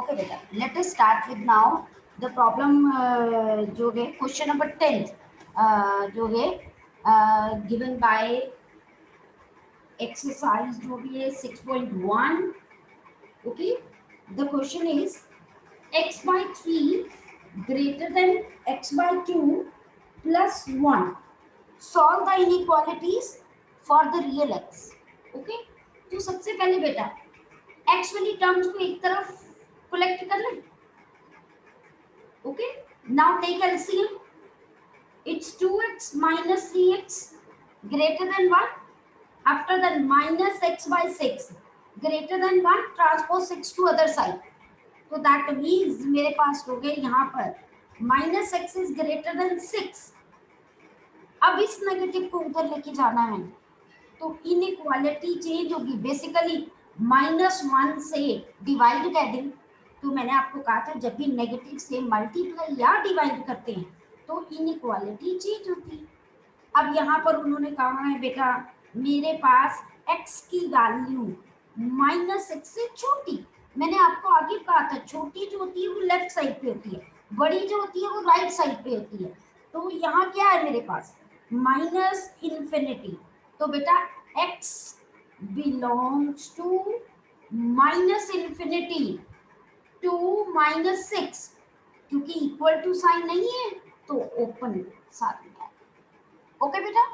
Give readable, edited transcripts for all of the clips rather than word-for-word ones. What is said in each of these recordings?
Okay बेटा, let us start with now the problem जो है क्वेश्चन नंबर 10 जो है गिवन बाय एक्सरसाइज जो भी है 6.1. Okay, the question is x by 3 greater than x by 2 plus 1. Solve the inequalities for the real x. Okay, तो सबसे पहले बेटा x वाली टर्म्स को एक तरफ कलेक्ट कर लें. Okay, now take LCM. It's 2x minus 3x greater than 1. After that minus x by 6 greater than 1, transpose 6 to other side. तो that means मेरे पास हो गए यहाँ पर minus x is greater than 6. अब इस नेगेटिव को उधर लेके जाना है तो इनइक्वालिटी चेंज होगी. बेसिकली -1 से डिवाइड कर दें. तो मैंने आपको कहा था जब भी नेगेटिव से मल्टीप्लाई या डिवाइड करते हैं तो इनइक्वालिटी चेंज होती है. अब यहाँ पर उन्होंने कहा है बेटा मेरे पास x की वैल्यू -6 से छोटी. मैंने आपको आगे कहा था छोटी जो होती है वो लेफ्ट साइड पे होती है, बड़ी जो होती है वो राइट साइड पे होती है. तो यहाँ क्या है मेरे पास -∞. तो बेटा x belongs to -∞ to -6. क्योंकि इक्वल टू साइन नहीं है तो ओपन साथ में है. ओके बेटा,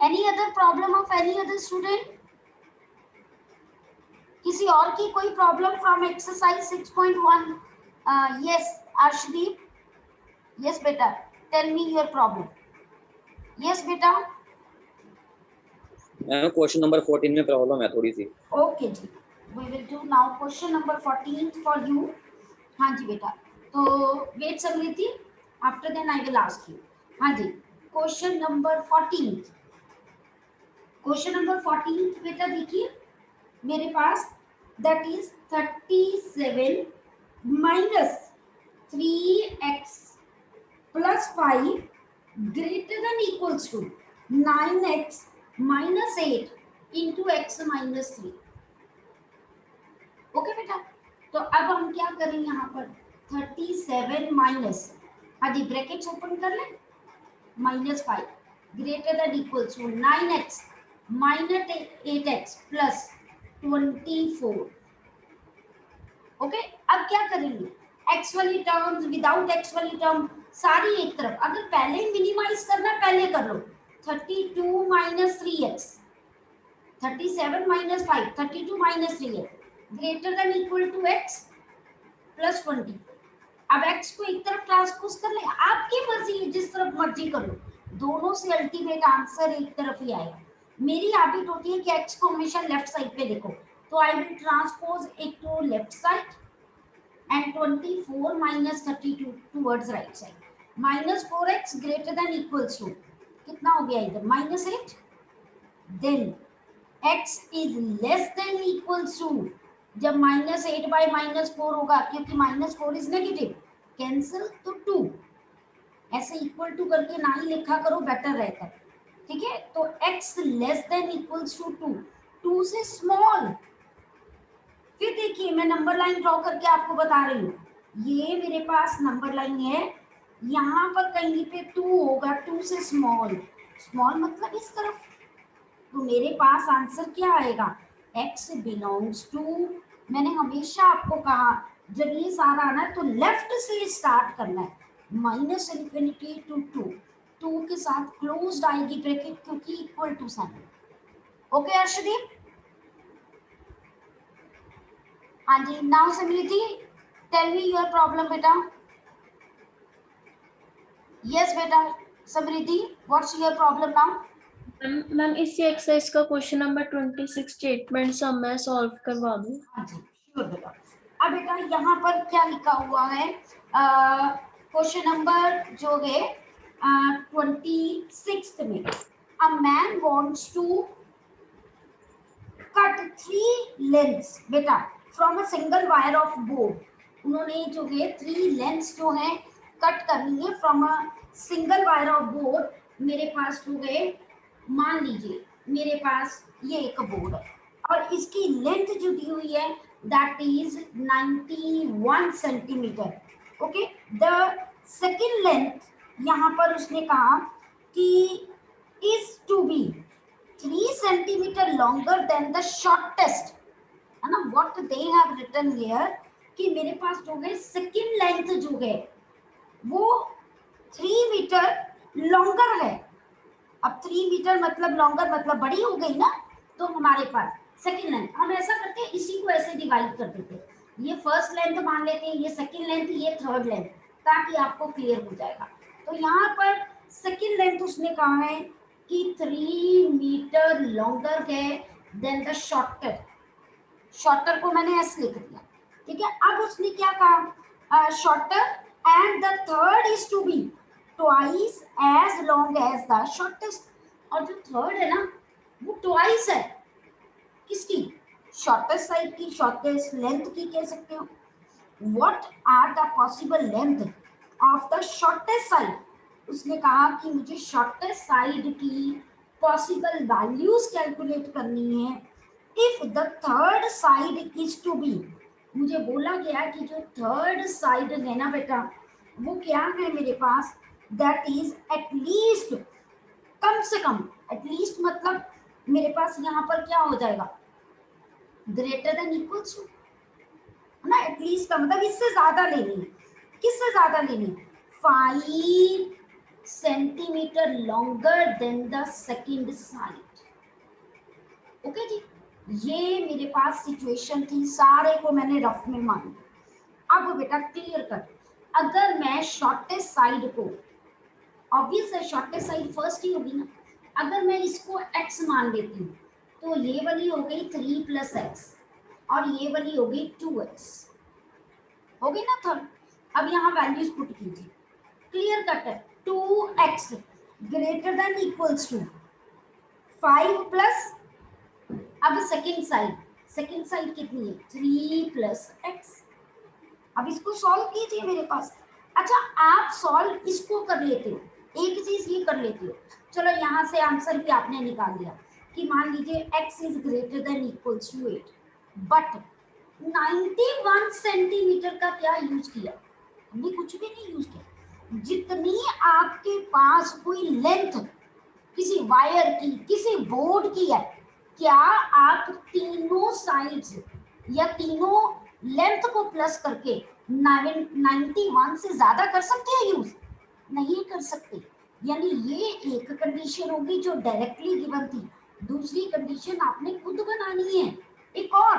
any other problem of any other student? किसी और की कोई problem from exercise 6.1? Yes Arshdeep. Yes बेटा, tell me your problem. Yes बेटा. मैम क्वेश्चन नंबर 14 में प्रॉब्लम है थोड़ी सी. ओके जी, we will do now question number 14 for you. हाँ जी बेटा, तो wait Samriddhi, after then I will ask you. हाँ जी, क्वेश्चन नंबर 14. क्वेश्चन नंबर 14 बेटा देखिए मेरे पास that is 37 minus 3x plus 5 greater than equals to 9x minus 8 into x minus 3. Okay बेटा, तो अब हम क्या करें यहाँ पर 37 माइनस, हाँ जी ब्रैकेट्स ओपन कर लें, -5 greater than equals to 9x minus 8x plus 24. Okay, अब क्या करेंगे x वाली टर्म्स विदाउट x वाली टर्म सारी एक तरफ. अगर पहले मिनिमाइज करना पहले कर लो. 32 minus 3x, 37 minus 5, 32 minus 3x greater than equal to x plus 20. अब x को एक तरफ ट्रांसपोज कर ले, आपकी मर्जी है जिस तरफ मर्जी कर लो, दोनों से अल्टीमेट आंसर एक तरफ ही आएगा. मेरी हैबिट होती है कि x को हमेशा लेफ्ट साइड पे देखो, तो I will transpose it to left side and 24 minus 32 towards right side. -4x greater than equals to कितना हो गया इधर -8. then x is less than equals to, जब -8 by -4 होगा क्योंकि -4 इज नेगेटिव, कैंसिल तो 2. ऐसे इक्वल टू करके ना ही लिखा करो, बेटर रहता है. ठीक है, तो x less than equals to 2, 2 से स्मॉल. फिर देखिए मैं नंबर लाइन ड्रॉ करके आपको बता रही हूँ. ये मेरे पास नंबर लाइन है, यहाँ पर कहीं पे 2 होगा, 2 से स्मॉल. स्मॉल मतलब इस तरफ. तो मेरे पास आंसर क्या आएगा x बिलोंग्स टू, मैंने हमेशा आपको कहा जब ये सारा आना है तो लेफ्ट से स्टार्ट करना है, -∞ to 2. 2 के साथ क्लोज्ड आएगी ब्रैकेट क्योंकि equal to sign. Okay Arshdeep. हाँ जी, now Samriddhi tell me your problem बेटा. यस बेटा Samriddhi, what's your problem now? Ma'am इसी एक्सरसाइज का क्वेश्चन नंबर 26 स्टेटमेंट सम मैं सॉल्व करवा दूं. हाँ जी श्योर बेटा. अब बेटा यहाँ पर क्या लिखा हुआ है क्वेश्चन नंबर जो है 26 में, a man wants to cut 3 lengths बेटा from a single wire of board. उन्होंने जो है 3 लेंथ्स जो है कट करनी है from a single wire of board. मेरे पास हो गए, मान लीजिए मेरे पास ये एक बोर्ड है और इसकी लेंथ जो दी हुई है that is 91 centimeter. Okay, the second length यहाँ पर उसने कहा कि is to be 3 centimeter longer than the shortest, है ना. what they have written here कि मेरे पास जो है second length जो है वो 3 मीटर लॉन्गर है. अब 3 मीटर मतलब लॉन्गर मतलब बड़ी हो गई ना, तो हमारे पास सेकंड लेंथ, हम ऐसा करते हैं इसी को ऐसे डिवाइड कर देते हैं, ये फर्स्ट लेंथ मान लेते हैं, ये सेकंड लेंथ, ये थर्ड लेंथ, ताकि आपको क्लियर हो जाएगा. तो यहाँ पर सेकंड लेंथ उसने कहा है कि 3 मीटर लॉन्गर है देन द शॉर्टर. शॉर्टर को मैंने एस लिख दिया, ठीक है. अब उसने क्या कहा, shorter and the third is to be twice as long as the shortest. और जो थर्ड है ना वो ट्वाइस है किसकी, शॉर्टेस्ट साइड की, शॉर्टेस्ट लेंथ की कह सकते हो. What are the possible length of the shortest side. उसने कहा कि मुझे शॉर्टेस्ट साइड की पॉसिबल वैल्यूज कैलकुलेट करनी है. If the third side is to be, मुझे बोला गया कि जो थर्ड साइड है ना बेटा वो क्या है मेरे पास, दैट इज एटलीस्ट, कम से कम, एटलीस्ट मतलब मेरे पास यहाँ पर क्या हो जाएगा, ग्रेटर देन इक्वल टू, ना. एटलीस्ट का मतलब इससे ज्यादा लेनी है. किससे ज्यादा लेनी है, 5 centimetre longer than the second side. Okay जी, ये मेरे पास सिचुएशन थी, सारे को मैंने रफ में मान लिया. अब बेटा क्लियर कर, अगर मैं शॉर्टेस्ट साइड को, ऑब्वियस है शॉर्टेस्ट साइड फर्स्ट ही होगी ना, अगर मैं इसको x मान लेती हूँ तो ये वाली हो गई 3 + x और ये वाली हो गई 2x, हो गई ना थर्ड. अब यहाँ वैल्यूज पुट कीजिए, क्लियर कट है. 2x greater than equals to 5 plus, अब सेकंड साइड कितनी है, 3 + x. अब इसको सॉल्व कीजिए मेरे पास. अच्छा आप सॉल्व इसको कर लेते हो, एक चीज ये कर लेते हो, चलो यहाँ से आंसर भी आपने निकाल लिया कि मान लीजिए x is greater than equals to 8, but 91 centimetre का क्या यूज किया, हमने कुछ भी नहीं यूज किया. जितनी आपके पास कोई लेंथ किसी वायर की, किसी बोर्ड की है, क्या आप तीनों साइड्स या तीनों लेंथ को प्लस करके 91 से ज्यादा कर सकते हैं यूज, नहीं कर सकते. यानी ये एक कंडीशन होगी जो डायरेक्टली गिवन थी, दूसरी कंडीशन आपने खुद बनानी है. एक और,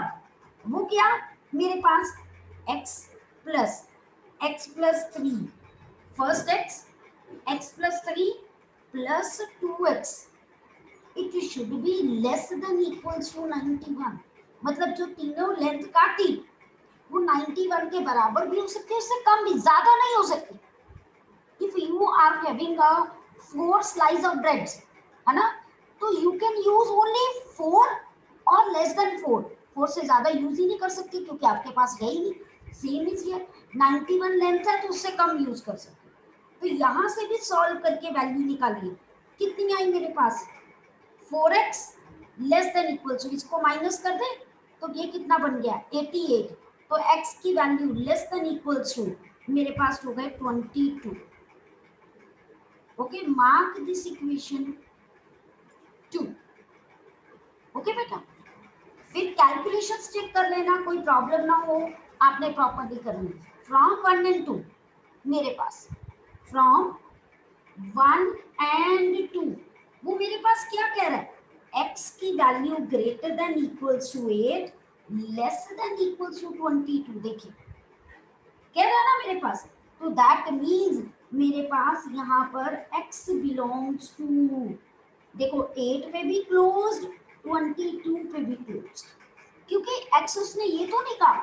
वो क्या, मेरे पास x + 3, first x + 3 + 2x, it should be less than equals to 91. मतलब जो तीनों लेंथ काटी वो 91 के बराबर भी हो सकती है, उससे कम भी, ज्यादा नहीं हो सकती. If you are having a 4 slice of bread, है ना, तो you can use only 4 और less than 4. 4 से ज्यादा यूज ही नहीं कर सकती क्योंकि आपके पास है ही नहीं. सेम इज हियर, 91 लेंथ है तो उससे कम यूज कर सकते. तो यहाँ से भी सॉल्व करके वैल्यू निकालिए, कितनी आई मेरे पास, 4x less than equal to, इसको माइनस कर दे तो ये कितना बन गया, 88. तो x की value less than equal to मेरे पास हो गए 22. Okay, mark this equation 2. Okay बेटा, फिर कैलकुलेशंस चेक कर लेना, कोई प्रॉब्लम ना हो, आपने प्रॉपर्ली करनी. फ्रॉम 1 and 2 मेरे पास, फ्रॉम 1 and 2 वो मेरे पास क्या कह रहा है, x की value greater than equals to 8 less than equals to 22. देखिए कह रहा है ना मेरे पास, तो दैट मीन्स मेरे पास यहाँ पर x बिलोंग्स टू, देखो 8 पे भी क्लोज्ड, 22 पे भी क्लोज्ड, क्योंकि x उसने ये तो नहीं कहा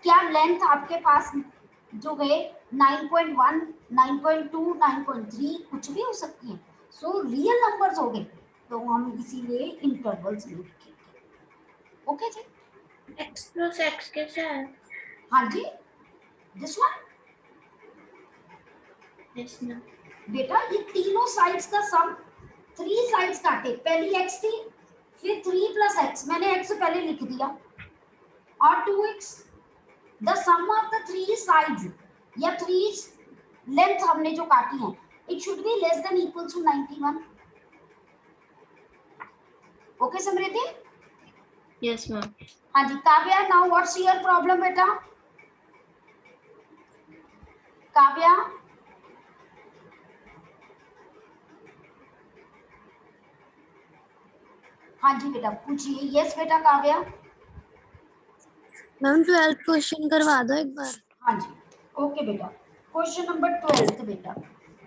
क्या लेंथ आपके पास जो है 9.1, 9.2, 9.3 कुछ भी हो सकती है. सो रियल नंबर्स हो गए तो हम इसीलिए इंटरवल्स में लिखेंगे. ओके जी, x + x कैसा है, हाँ जी, दिस वन इसमें बेटा, ये तीनों साइड्स का सम, 3 साइड्स काटे, पहली x थी, फिर 3 + x, मैंने x पहले लिख दिया और 2x the sum of the three sides या थ्री लेंथ हमने जो काटी है it should be less than equal to 91. Okay Samriddhi? Yes, ma'am. हाँ जी Kavya, now what's your problem बेटा? काव्या हाँ जी बेटा पूछिए. यस बेटा काव्या. मैम 12th क्वेश्चन करवा दो एक बार. हाँ जी ओके बेटा. क्वेश्चन नंबर 12 बेटा.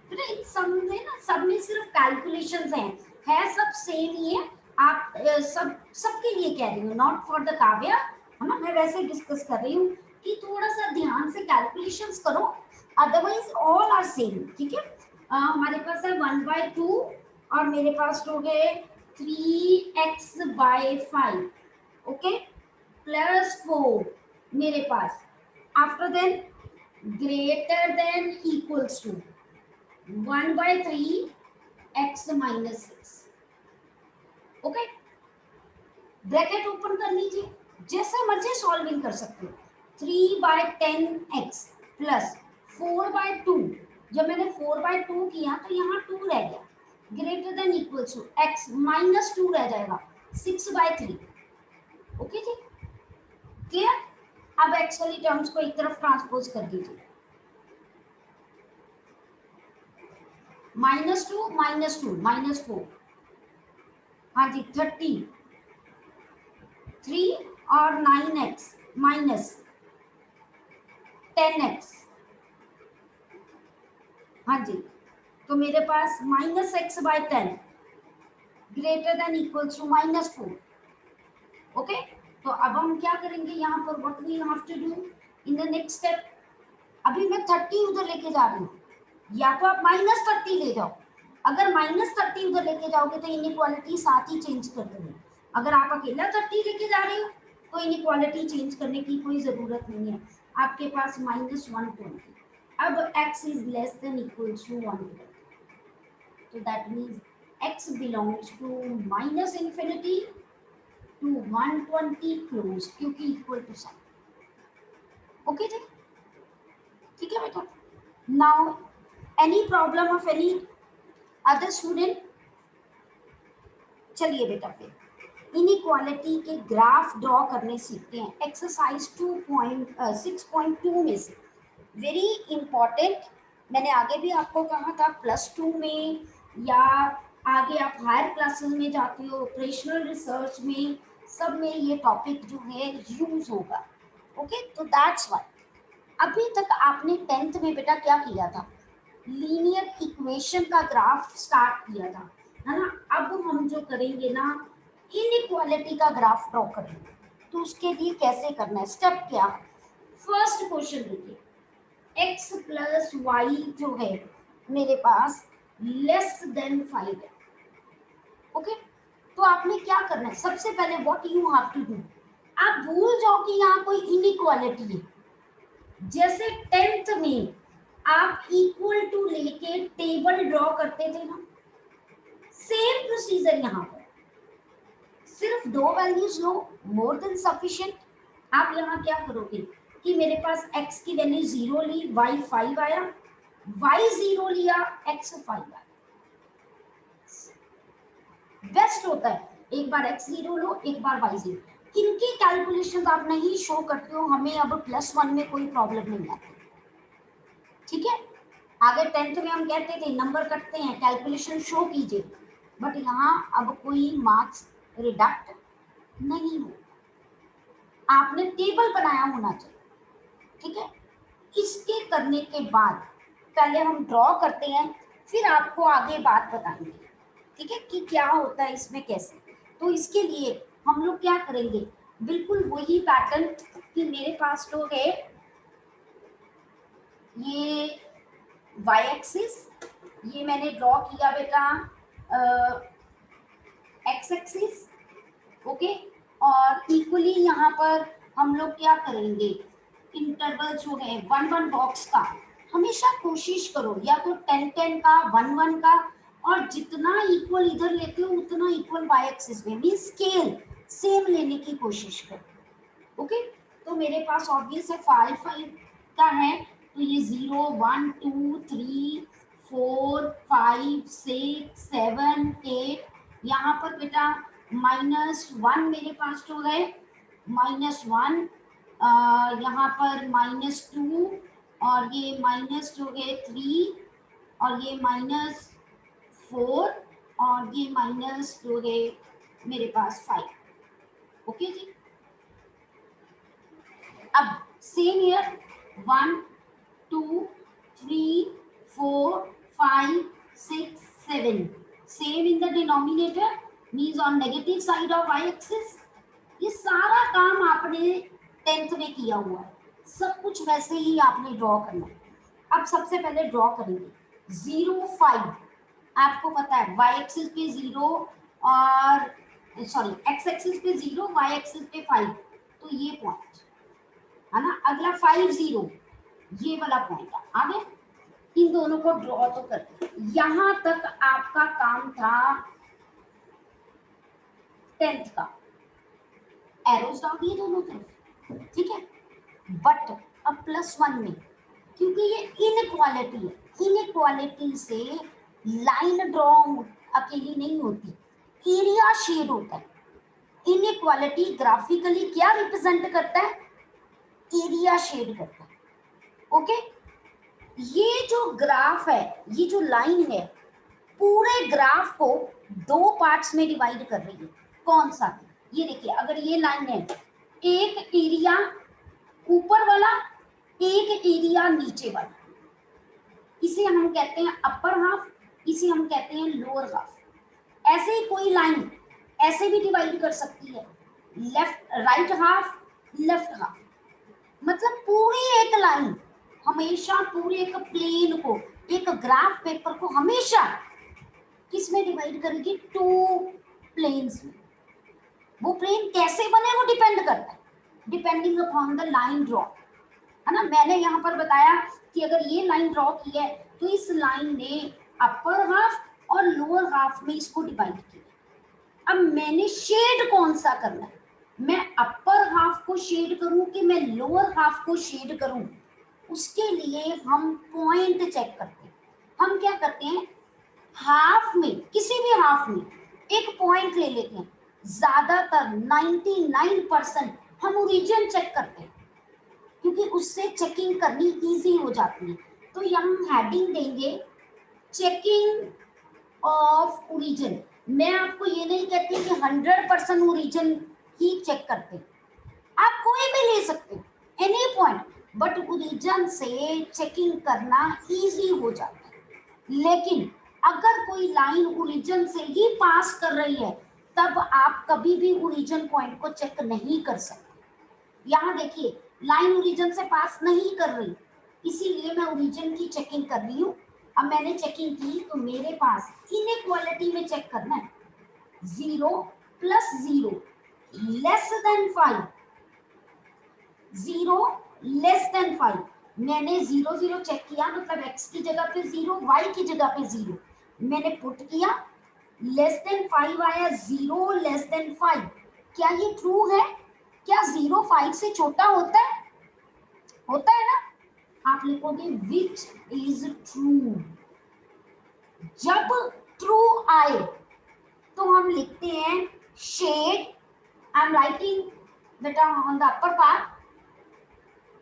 बेटा इन सब में ना सब में सिर्फ कैलकुलेशंस हैं, है सब सेम ही है. आप सबके लिए कह रही हूँ, नॉट फॉर द काव्या, है ना. मैं वैसे डिस्कस कर रही हूँ कि थोड़ा सा ध्यान से कैलकुलेशंस करो, अदरवाइज ऑल आर सेम. ठीक है. हमारे पास है 1/2 और मेरे पास हो गए 3x/5. ओके प्लस 4 मेरे पास. After then greater than equals to 1/3 x minus 6. Okay bracket open कर लीजिए, जैसे मर्जी सॉल्विंग कर सकते हो. 3/10x plus 4/2. जब मैंने 4/2 किया तो यहाँ 2 रह गया. Greater than equals to x minus 2 रह जाएगा 6/3. ओके जी क्लियर. अब x वाली टर्म्स को एक तरफ ट्रांसपोज कर दीजिए. -2 -2 -4. हाँ जी 30 3 और 9x माइनस 10x. हाँ जी तो मेरे पास -x/10 greater than equals to -4. Okay तो अब हम क्या करेंगे यहाँ पर, what we have to do in the next step. अभी मैं 30 उधर लेके जा रही हूँ, या तो आप -30 ले जाओ. अगर -30 उधर लेके जाओगे तो इनइक्वालिटी साथ ही चेंज कर देंगे. अगर आप अकेला 30 लेके जा रहे हो तो इनइक्वालिटी चेंज करने की कोई जरूरत नहीं है. आपके पास -120. अब x is less than equal to 1, तो that means x belongs to -infinity to 120 close, क्योंकि इक्वल टू साइन. ओके जी ठीक है बेटा. Now any problem of any other student? चलिए बेटा फिर इनइक्वालिटी के ग्राफ ड्रॉ करने सीखते हैं. एक्सरसाइज 6.2 में से वेरी इंपॉर्टेंट. मैंने आगे भी आपको कहा था +2 में या आगे आप हायर क्लासेस में जाते हो, ऑपरेशनल रिसर्च में, सब में ये टॉपिक जो है यूज होगा. ओके तो दैट्स व्हाई अभी तक आपने 10th में बेटा क्या किया था, लीनियर इक्वेशन का ग्राफ स्टार्ट किया था, है ना. अब हम जो करेंगे ना इनइक्वालिटी का ग्राफ ड्रॉ करेंगे. तो उसके लिए कैसे करना है, स्टेप क्या है. फर्स्ट क्वेश्चन देखिए, x प्लस वाई जो है मेरे पास लेस देन 5 है. ओके तो आपने क्या करना है, सबसे पहले what you have to do, आप भूल जाओ कि यहाँ कोई इनइक्वालिटी है. जैसे 10th में आप इक्वल टू लेके टेबल ड्रॉ करते थे ना, सेम प्रोसीजर यहाँ पर, सिर्फ 2 वैल्यूज लो, मोर देन सफिशिएंट. आप यहाँ क्या करोगे कि मेरे पास x की वैल्यू 0 ली, y 5 आया, y 0 लिया, x 5 आया. बेस्ट होता है एक बार x 0 लो, एक बार y 0. इनकी कैलकुलेशन आप नहीं शो करते हो, हमें अब +1 में कोई प्रॉब्लम नहीं आती. ठीक है. आगे 10th में हम कहते थे नंबर कटते हैं, कैलकुलेशन शो कीजिए, बट यहाँ अब कोई मार्क्स रिडक्ट नहीं हो. आपने टेबल बनाया होना चाहिए. ठीक है. इसके करने के बाद पहले हम ड्रॉ करते हैं, फिर आपको आगे बात बताएंगे. ठीक है कि क्या होता है इसमें कैसे. तो इसके लिए हम लोग क्या करेंगे, बिल्कुल वही पैटर्न कि मेरे पास तो है ये y एक्सिस, ये मैंने ड्रॉ किया बेटा x एक्सिस. ओके और इक्वली यहाँ पर हम लोग क्या करेंगे, इंटरवल जो है 1-1 बॉक्स का हमेशा कोशिश करो, या तो 10-10 का, 1-1 का, और जितना इक्वल इधर लेते हो उतना इक्वल y एक्सिस में भी स्केल सेम लेने की कोशिश करो. ओके तो मेरे पास ऑब्वियस है 5 5 का है, तो ये 0 1 2 3 4 5 6 7 8, यहाँ पर बेटा -1 मेरे पास जो है -1, यहाँ पर -2, और ये माइनस जो है 3, और ये -4, और ये माइनस जो है मेरे पास 5। ओके जी। अब same year 1 2 3 4 5 6 7, same in the denominator means on negative side of y axis. ये सारा काम आपने 10th में किया हुआ है, सब कुछ वैसे ही आपने ड्रॉ करना है। अब सबसे पहले ड्रॉ करेंगे 0 5, आपको पता है y एक्सिस पे 0 और सॉरी x एक्सिस पे 0 y एक्सिस पे 5, तो ये पॉइंट है ना। अगला 5 0, ये वाला पॉइंट आ गया। इन दोनों को ड्रॉ तो करते, यहां तक आपका काम था 10th का, एरोस डाल दिए दोनों तरफ, ठीक है। बट अब +1 में, क्योंकि ये इनइक्वालिटी है, इनइक्वालिटी से लाइन ड्रॉ अकेली नहीं होती, एरिया शेड होता है। इनइक्वालिटी ग्राफिकली क्या रिप्रेजेंट करता है? एरिया शेड करता है। ओके, ये जो ग्राफ है, ये जो लाइन है, पूरे ग्राफ को 2 पार्ट्स में डिवाइड कर रही है। कौन सा? ये देखिए, अगर ये लाइन है, एक एरिया ऊपर वाला, एक एरिया नीचे वाला, इसे हम कहते हैं अपर हाफ, इसे हम कहते हैं लोअर हाफ। ऐसे ही कोई लाइन ऐसे भी डिवाइड कर सकती है, left right half, left half. मतलब पूरी एक लाइन हमेशा, पूरे एक प्लेन को, एक ग्राफ पेपर को हमेशा किस में डिवाइड करेगी? 2 प्लेन्स में। वो प्लेन कैसे बने वो डिपेंड करता है, depending upon the line draw, है ना। मैंने यहाँ पर बताया कि अगर ये लाइन ड्रॉ की है तो इस लाइन ने अपर हाफ और लोअर हाफ में इसको डिवाइड किया। अब मैंने शेड कौन सा करना है, मैं अपर हाफ को शेड करूं कि मैं लोअर हाफ को शेड करूं, उसके लिए हम पॉइंट चेक करते हैं। हम क्या करते हैं, हाफ में, किसी भी हाफ में एक पॉइंट ले लेते हैं। ज्यादातर 99% हम ओरिजिन चेक करते हैं, क्योंकि उससे चेकिंग करनी इजी हो जाती है। तो यहाँ हेडिंग देंगे चेकिंग ऑफ ओरिजिन। मैं आपको ये नहीं कहती कि 100% ओरिजिन ही चेक करते, आप कोई भी ले सकते हो, एनी पॉइंट, बट ओरिजिन से चेकिंग करना इजी हो जाता है। लेकिन अगर कोई लाइन ओरिजिन से ही पास कर रही है, तब आप कभी भी ओरिजिन पॉइंट को चेक नहीं कर सकते। यहाँ देखिए, लाइन ओरिजिन से पास नहीं कर रही, इसीलिए मैं ओरिजिन की चेकिंग कर रही हूँ। अब मैंने चेकिंग की तो मेरे पास इनइक्वालिटी में चेक करना है, 0 + 0 लेस देन 5, 0 लेस देन 5। मैंने 0 0 चेक किया, मतलब x की जगह पे 0, y की जगह पे 0, मैंने पुट किया, लेस देन 5 आया, 0 लेस देन 5। क्या ये ट्रू है? क्या 0 5 से छोटा होता है? होता है ना। आप लिखोगे विच इज ट्रू। जब ट्रू आए तो हम लिखते हैं शेड, आई एम राइटिंग बेटा on the upper part,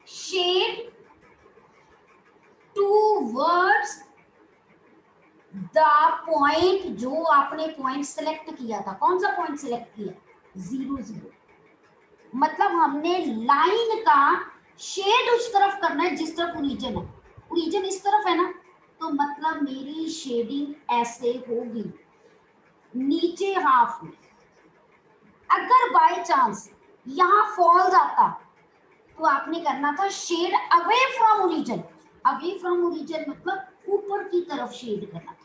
shade towards the point, जो आपने पॉइंट सिलेक्ट किया था। कौन सा पॉइंट सिलेक्ट किया? 0 0। मतलब हमने लाइन का शेड उस तरफ करना है जिस तरफ ओरिजिन है। ओरिजिन इस तरफ है ना, तो मतलब मेरी शेडिंग ऐसे होगी नीचे हाफ में। अगर बाय चांस यहाँ फॉल जाता तो आपने करना था shade away from origin. Away from origin मतलब ऊपर की तरफ शेड करना था।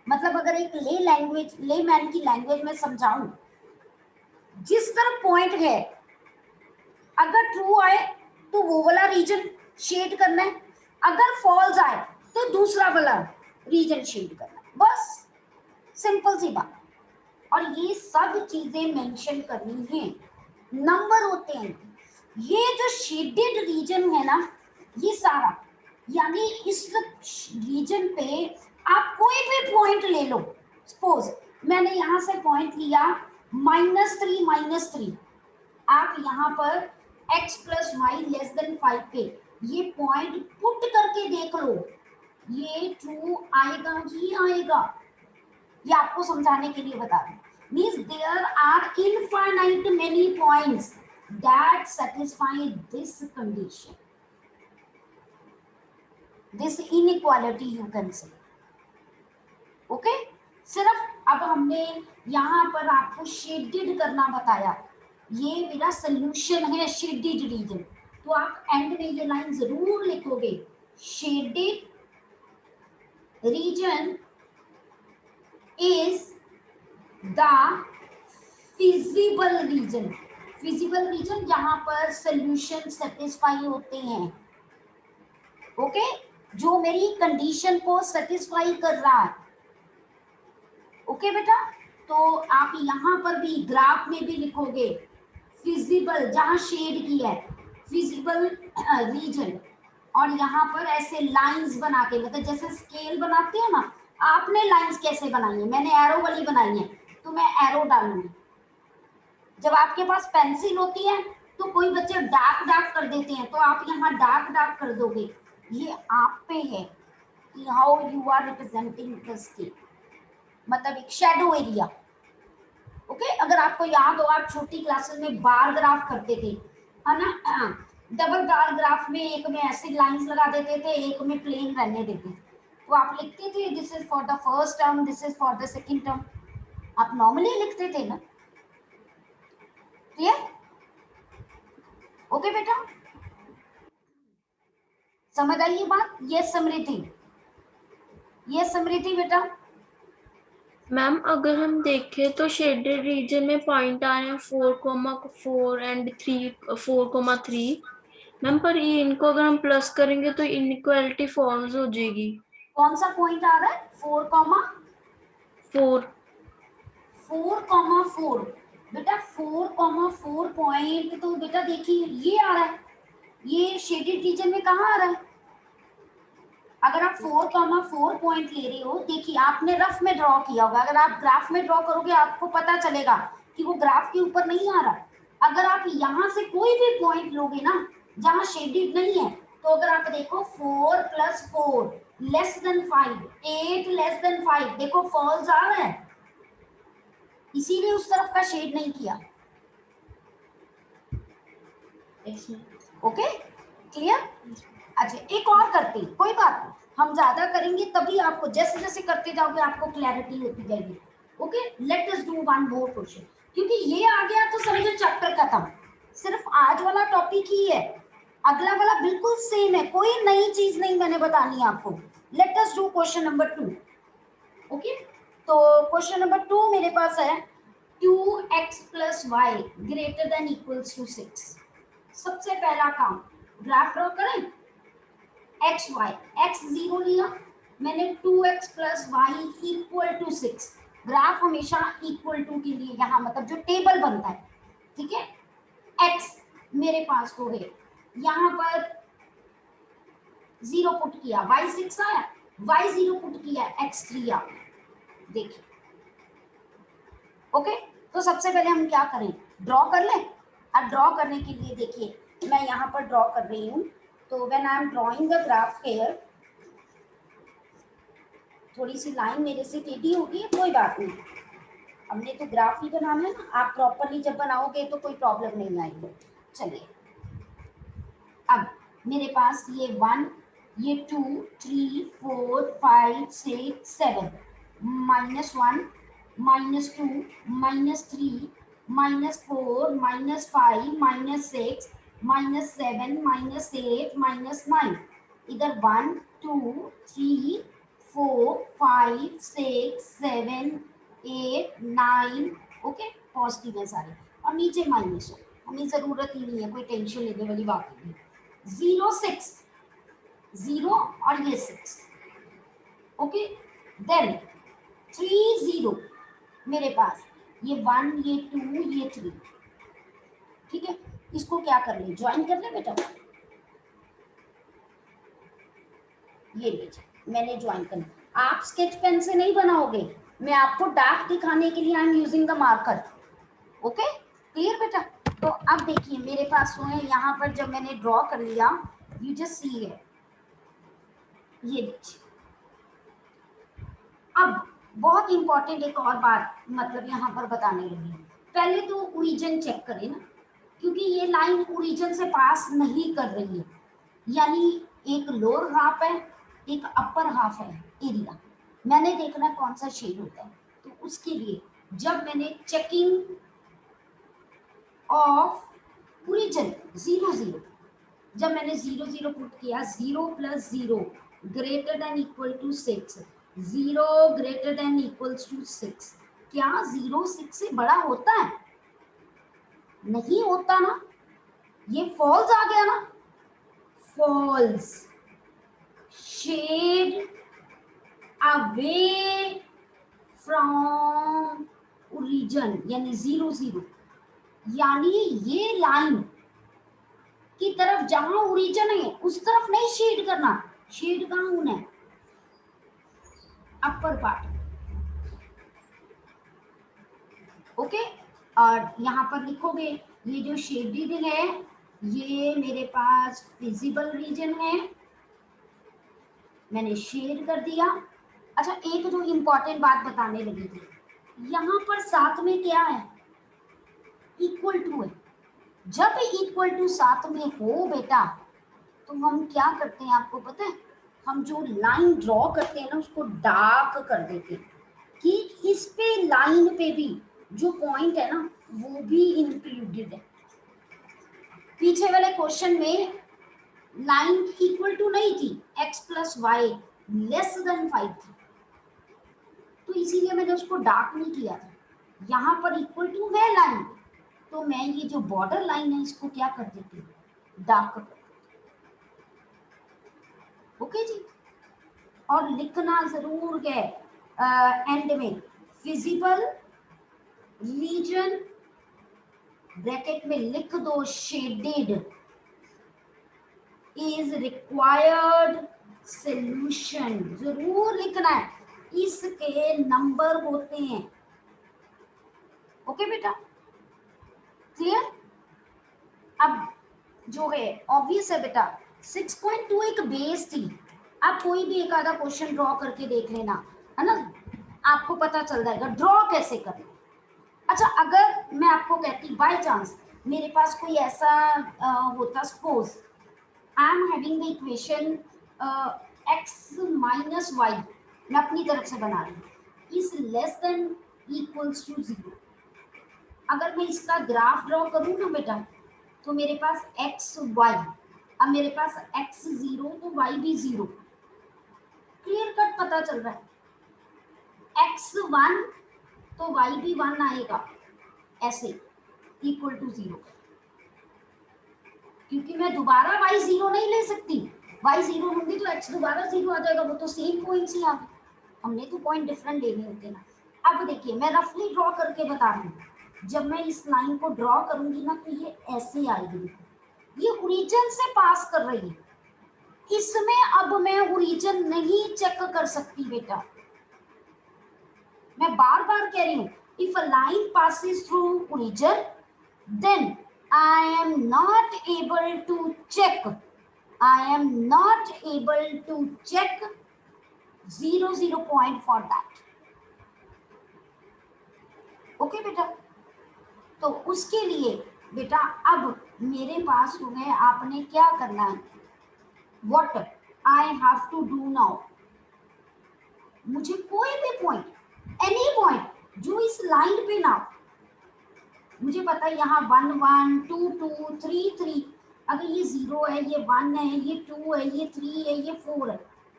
मतलब अगर एक ले मैन की लैंग्वेज में समझाऊं, जिस तरफ पॉइंट है, अगर ट्रू आए तो वो वाला रीजन शेड करना है, अगर फॉल्स आए तो दूसरा वाला रीजन शेड करना है। बस सिंपल सी बात। और ये सब चीजें मेंशन करनी है, नंबर होते हैं। ये जो शेडेड रीजन है ना, ये सारा, यानी इस रीजन पे आप कोई भी पॉइंट ले लो। सपोज मैंने यहां से पॉइंट लिया -3, आप यहाँ पर x plus y less than 5 पे ये पॉइंट पुट करके देख लो, ये ट्रू आएगा ही आएगा। ये आपको समझाने के लिए बता रही। Means there are infinite many points that satisfy this condition, this inequality you can say. Okay, सिर्फ अब हमने यहाँ पर आपको शेडेड करना बताया, ये मेरा सोल्यूशन है शेडेड रीजन। तो आप एंड में ये लाइन जरूर लिखोगे, shaded region is the feasible region. Feasible region जहां पर सोल्यूशन सेटिस्फाई होते हैं। ओके, जो मेरी कंडीशन को सेटिस्फाई कर रहा है। ओके बेटा, तो आप यहाँ पर भी ग्राफ में भी लिखोगे फिजिबल, जहां शेड की है फिजिबल रीजन, और यहाँ पर ऐसे लाइंस बना के, मतलब जैसे स्केल बनाते हो ना, आपने लाइंस कैसे बनाई है, मैंने एरो वाली बनाई है, तो मैं एरो डालूंगी। जब आपके पास पेंसिल होती है तो कोई बच्चे डार्क डार्क कर देते हैं, तो आप यहाँ डार्क डार्क कर दोगे। ये आप पे है कि how you are representing the scale, मतलब एक शेडो एरिया। ओके, अगर आपको याद हो, आप छोटी क्लासेस में बार ग्राफ करते थे, है ना, डबल बार ग्राफ में एक में ऐसे लाइंस लगा देते थे, एक में प्लेन रहने देते, तो आप लिखते थे this is for the first term, this is for the second term, आप नॉर्मली लिखते थे ना। क्लियर? ओके बेटा, समझ आई ये बात? ये समृद्धि, ये समृद्धि बेटा। मैम अगर हम देखें तो शेडेड रीजन में पॉइंट आ रहे हैं 4,4 एंड 4,3। मैम पर ये इनको अगर हम प्लस करेंगे तो इनइक्वालिटी फॉल्स हो जाएगी। कौन सा पॉइंट आ रहा है? 4 4,4 बेटा, 4,4 पॉइंट तो बेटा देखिए ये आ रहा है, ये शेडेड रीजन में कहाँ आ रहा है? अगर आप 4,4 पॉइंट ले रहे हो, देखिए आपने रफ में ड्रॉ किया होगा, अगर आप ग्राफ में ड्रॉ करोगे आपको पता चलेगा कि वो ग्राफ के ऊपर नहीं आ रहा। अगर आप यहाँ से कोई भी पॉइंट लोगे ना जहाँ शेडेड नहीं है, तो अगर आप देखो 4 + 4 लेस देन 5, 8 लेस देन 5, देखो फॉल्स आ रहा है, इसीलिए उस तरफ का शेड नहीं किया। Okay, clear? अच्छा, एक और करते हैं, कोई बात नहीं, हम ज्यादा करेंगे तभी आपको, जैसे जैसे करते जाओगे आपको क्लैरिटी होती जाएगी। Okay, let us do one more question, क्योंकि ये आ गया तो समझो चैप्टर खत्म, सिर्फ आज वाला टॉपिक ही है, अगला वाला बिल्कुल सेम है, कोई नई चीज नहीं मैंने बतानी है आपको। Let us do question number 2। Okay, तो क्वेश्चन नंबर 2 मेरे पास है 2x + y > 6। सबसे पहला काम, ग्राफ ड्रॉ करें। एक्स वाई, एक्स 0 लिया मैंने, 2x + y = 6। ग्राफ हमेशा इक्वल टू के लिए यहाँ, मतलब जो टेबल बनता है, ठीक है। x मेरे पास हो गए, यहाँ पर 0 पुट किया, y 6 आया, y 0 पुट किया, x 3 आ गया। देखिए, ओके, तो सबसे पहले हम क्या करें, ड्रॉ कर लें। अब ड्रॉ करने के लिए देखिए मैं यहाँ पर ड्रॉ कर रही हूँ, तो when I am drawing the graph here, थोड़ी सी लाइन मेरे से टेढ़ी होगी, कोई बात नहीं, हमने तो ग्राफ ही बनाना है ना, आप प्रॉपरली जब बनाओगे तो कोई प्रॉब्लम नहीं आएगी। चलिए, अब मेरे पास ये 1, ये 2, 3, 4, 5, 6, 7, -1, -2, -3, -4, -5, -6, -7, -8, -9, इधर 1, 2, 3, 4, 5, 6, 7, 8, 9, ओके, पॉजिटिव है सारे, और नीचे माइनस है, हमें जरूरत ही नहीं है, कोई टेंशन लेने वाली बात नहीं। 0, 6, 0 और ये 6, ओके, देन 3, 0 मेरे पास, ये 1, ये 2, ये 3, ठीक है। इसको क्या कर ले, ज्वाइन कर ले बेटा, ये लीजिए मैंने ज्वाइन कर लिया। आप स्केच पेन से नहीं बनाओगे, मैं आपको डार्क दिखाने के लिए I am using the marker. Okay clear बेटा। तो अब देखिए मेरे पास जो है यहाँ पर जब मैंने ड्रॉ कर लिया, यू जस्ट सी है, ये लीजिए। अब बहुत इंपॉर्टेंट एक और बात मतलब यहाँ पर बताने लगी, पहले तो ओरिजिन चेक करें ना, क्योंकि ये लाइन ओरिजिन से पास नहीं कर रही है, यानी एक लोअर हाफ है एक अपर हाफ है एरिया, मैंने देखना कौन सा शेड होता है। तो उसके लिए जब मैंने चेकिंग ऑफ ओरिजिन 0 0, जब मैंने 0 0 पुट किया, 0 + 0 greater than equal to 6, 0 greater than equals to 6, क्या 0 6 से बड़ा होता है? नहीं होता ना, ये फॉल्स आ गया ना, false. Shade away from origin यानी 0 0, यानी ये लाइन की तरफ जहां ओरिजिन है उस तरफ नहीं शेड करना, शेड कहां होना है? Upper part. ओके और यहाँ पर लिखोगे ये जो शेडेड है ये मेरे पास विजिबल रीजन है, मैंने शेड कर दिया। अच्छा एक जो इंपॉर्टेंट बात बताने लगी थी, यहाँ पर साथ में क्या है? इक्वल टू है। जब इक्वल टू साथ में हो बेटा तो हम क्या करते हैं आपको पता है? हम जो लाइन ड्रॉ करते हैं ना उसको डार्क कर देते हैं कि इस पे लाइन पे भी जो पॉइंट है ना वो भी इंक्लूडेड है। पीछे वाले क्वेश्चन में लाइन इक्वल टू नहीं थी, x + y < 5 थी, तो इसीलिए मैंने उसको डार्क नहीं किया था। यहाँ पर इक्वल टू है लाइन, तो मैं ये जो बॉर्डर लाइन है इसको क्या कर देती हूँ? डार्क कर देती हूँ। ओके जी। और लिखना जरूर है एंड में, विजिबल रीजन ब्रैकेट में लिख दो, शेडेड इज रिक्वायर्ड सॉल्यूशन, जरूर लिखना है, इसके नंबर होते हैं। ओके बेटा क्लियर। अब जो है ऑब्वियस है बेटा 6.2 एक बेस थी, आप कोई भी एक आधा क्वेश्चन ड्रॉ करके देख लेना है ना, आपको पता चल जाएगा ड्रॉ कैसे करना। अच्छा अगर मैं आपको कहती बाय चांस मेरे पास कोई ऐसा होता, suppose I am having the equation x - y, मैं अपनी तरफ से बना रही हूँ, is less than equals to 0, अगर मैं इसका ग्राफ ड्रॉ करूँ ना बेटा तो मेरे पास x y, अब मेरे पास x 0 तो y भी 0, क्लियर कट पता चल रहा है। x 1 तो y भी 1 आएगा, ऐसे इक्वल टू 0, क्योंकि मैं दोबारा y 0 नहीं ले सकती, y 0 होंगी तो x दोबारा 0 आ जाएगा, वो तो सेम पॉइंट्स ही आ गए, हमने तो पॉइंट डिफरेंट लेने होते ना। अब देखिए मैं रफली ड्रॉ करके बता रही हूँ, जब मैं इस लाइन को ड्रॉ करूंगी ना तो ये ऐसे आएगी, ये ओरिजिन से पास कर रही है, इसमें अब मैं ओरिजिन नहीं चेक कर सकती बेटा, मैं बार बार कह रही हूँ, if a line passes through origin then I am not able to check, I am not able to check 0 0 point for that। Okay बेटा, तो उसके लिए बेटा अब मेरे पास जो है आपने क्या करना है, what I have to do now, मुझे कोई भी पॉइंट, एनी पॉइंट जो इस लाइन पे ना, मुझे पता है यहाँ 1 1 2 2 3 3, अगर ये 0 है, ये 1 है, ये 2 है, ये 3 है, ये 4 है,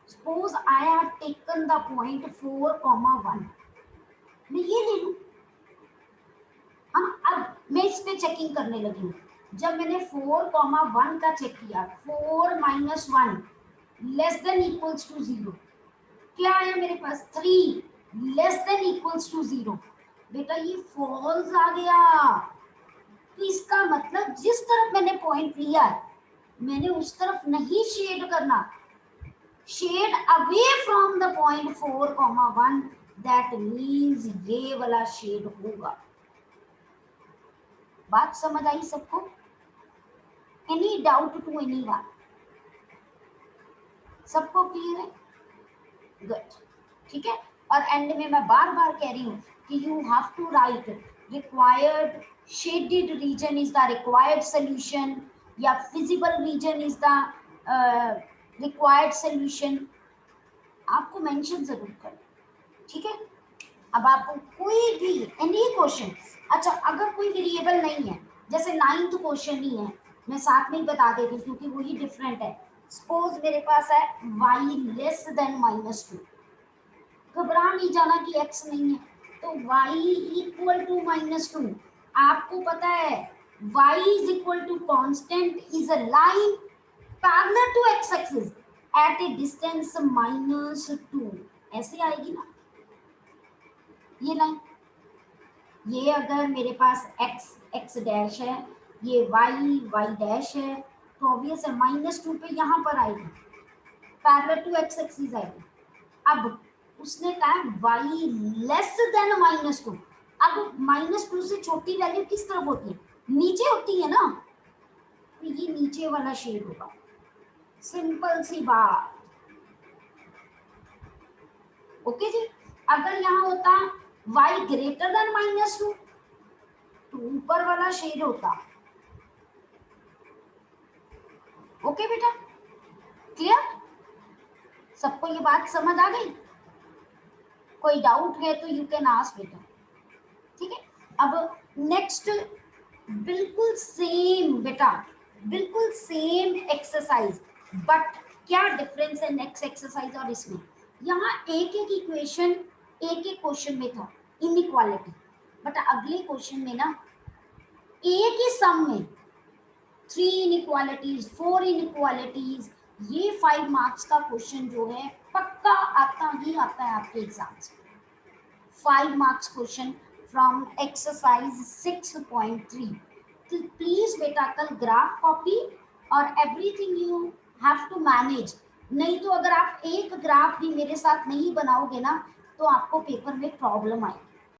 suppose I have taken the point 4, 1, मैं ये ले लूं। अब मैं इस पे चेकिंग करने लगी हूँ, जब मैंने 4, 1 का चेक किया, 4 - 1 लेस देन इक्वल्स टू 0, क्या आया मेरे पास? 3 लेस देन इक्वल्स टू 0, बेटा ये फॉल्स आ गया, तो इसका मतलब जिस तरफ मैंने पॉइंट लिया है मैंने उस तरफ नहीं शेड करना, shade away from the point 4,1, that means ये वाला शेड होगा। बात समझ आई सबको? Any doubt to anyone? सबको क्लियर है? गुड, ठीक है। और एंड में मैं बार बार कह रही हूँ कि you have to write required shaded region is the required solution या feasible region is the required solution, आपको मेंशन जरूर करें, ठीक है। अब आपको कोई भी एनी क्वेश्चन, अच्छा अगर कोई वेरिएबल नहीं है, जैसे 9th क्वेश्चन ही है, मैं साथ में ही बता देती हूँ क्योंकि वही डिफरेंट है। सपोज मेरे पास है y लेस देन -2, घबरा नहीं जाना कि x नहीं है, तो y इक्वल टू -2, आपको पता है y is equal to constant is a line parallel to x axis at a distance -2, ऐसे आएगी ना ये लाइन। ये अगर मेरे पास x डैश है, ये y डैश है, तो ऑब्वियस है -2 पे यहाँ पर आएगी, पैरेलल टू x एक्सिस आएगी। अब उसने कहा y लेस देन -2, अब -2 से छोटी वैल्यू किस तरफ होती है? नीचे होती है ना, तो ये नीचे वाला शेड होगा, सिंपल सी बात। ओके जी। अगर यहाँ होता y ग्रेटर देन -2 तो ऊपर वाला शेड होता। ओके बेटा, क्लियर? सबको ये बात समझ आ गई? कोई डाउट है तो यू कैन आस्क बेटा, ठीक है। अब नेक्स्ट बिल्कुल सेम बेटा, बिल्कुल सेम एक्सरसाइज, बट क्या डिफरेंस है नेक्स्ट एक्सरसाइज और इसमें? यहाँ एक एक इक्वेशन एक एक क्वेश्चन में था इनइक्वालिटी, बट अगले क्वेश्चन में ना एक ही सम में 3 इनइक्वालिटीज 4 इनइक्वालिटीज, ये 5 मार्क्स का क्वेश्चन जो है पक्का आता ही आता है आपके एग्जाम से। 5 मार्क्स क्वेश्चन फ्रॉम एक्सरसाइज 6.3। तो प्लीज बेटा कल ग्राफ कॉपी और everything you have to manage, नहीं तो अगर आप एक ग्राफ भी मेरे साथ नहीं बनाओगे ना तो आपको पेपर में प्रॉब्लम आएगी।